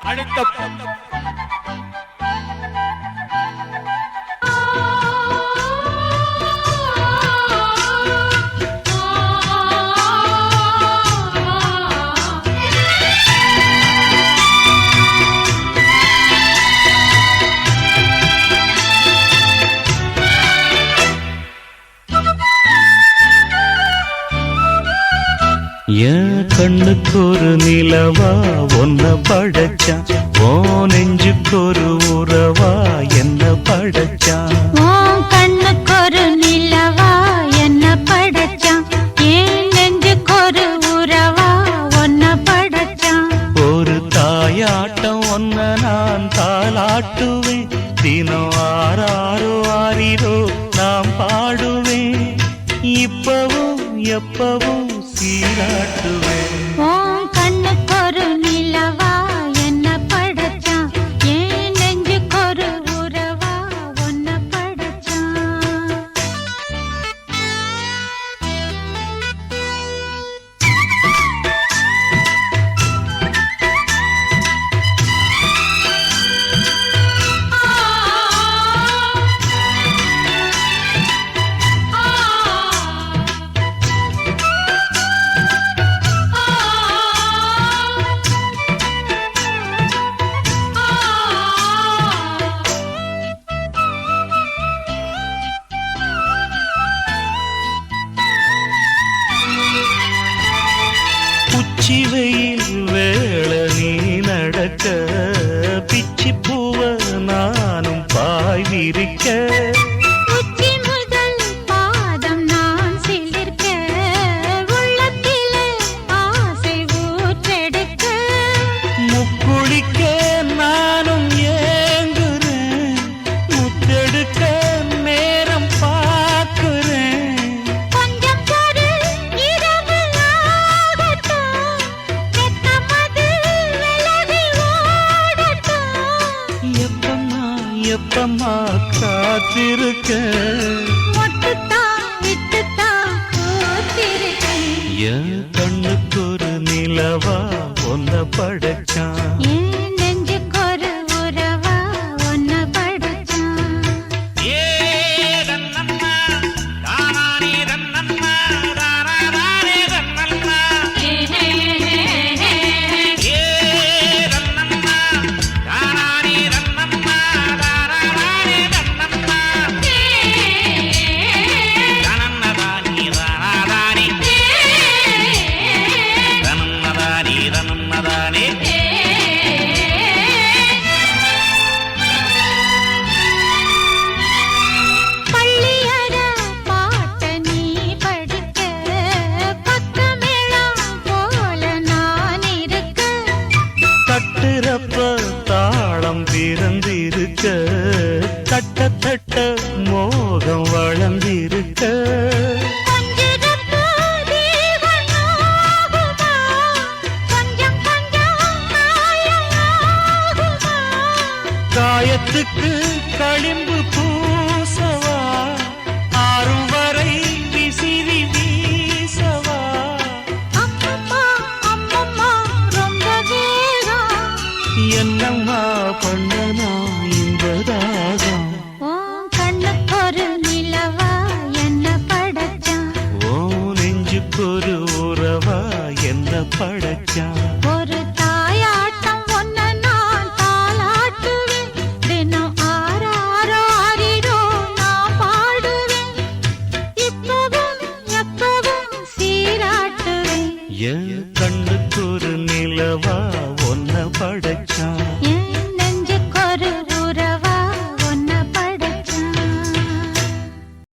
அடுத்த என் கண்ணுக்கு ஒரு நிலவா ஒன்ன படைச்சான், ஓ நெஞ்சுக்கு ஒரு உறவா என்ன படைச்சான். கண்ணுக்கு ஒரு நிலவா என்ன படைச்சான், ஏன் நெஞ்சுக்கு ஒரு உறவா ஒன்ன படைச்சான். ஒரு தாயாட்டம் ஒன்ன நான் தாளாட்டுவேன், தினம் ஆறாரோ ஆறிரோ நாம் பாடுவேன், இப்பவும் எப்பவும் சீராட்டுவேன். கண்ணுக்கு ஒரு நிலவா என்ன படைச்சான், ஏன் நெஞ்சுக்கு ஒரு உறவா ஒன்ன படைச்சான். உச்சி வெயில் வேள நீ நடக்க, பிச்சி பூவ நானும் பாய் விரிக்க, உச்சி முதல் பாதம் நான் சிலிர்க்க, உள்ளத்திலே ஆசை ஊற்றெடுக்க, முக்குளிக்க நானும் ஏங்குறேன், முத்தெடுக்க நேரம் பார்க்கிறேன். கொஞ்சம் பொறு இரவு ஆகட்டும், வெட்கமது விலகி ஓடட்டும். எப்பம்மா எப்பம்மா காத்திருக்க, மொட்டுத்தான் விட்டுத்தான் கூத்திருக்கேன். என் கண்ணுக்கு ஒரு நிலவா ஒன்ன படைச்சான். ஏன் நெஞ்சுக்கு ஒரு உறவா ஒன்ன படைச்சான். பள்ளியற பாட்ட நீ படிக்க, பக்கமேளம் போல நான் இருக்க, தட்டுறப்ப தாளம் பிறந்திருக்க, தட்ட தட்ட மோகம் வளர்ந்திருக்க, கொஞ்சிருப்பு தீபம் ஆகுமா, கொஞ்சம் கொஞ்சம் மாயமாகுமா. காயத்துக்கு களிம்பு பூசவா, ஆறும் வரை விசிறி வீசவா, அம்மம்மா அம்மம்மா ரொம்ப வேகம், என்னம்மா பண்ணனா இந்த தாகம். கண்ணுக்கு ஒரு நிலவா என்ன படைச்சான், ஓ நெஞ்சுக்கு ஒரு உறவா என்ன படைச்சான். ஒரு தாயாட்டம் ஒன்ன நான் தாளாட்டுவேன், தினம் ஆறாரோ ஆறிரோ நான் பாடுவேன், இப்பவும் எப்பவும் சீராட்டுவேன். என் கண்ணுக்கு ஒரு நிலவா ஒன்ன படைச்சான். ஏன்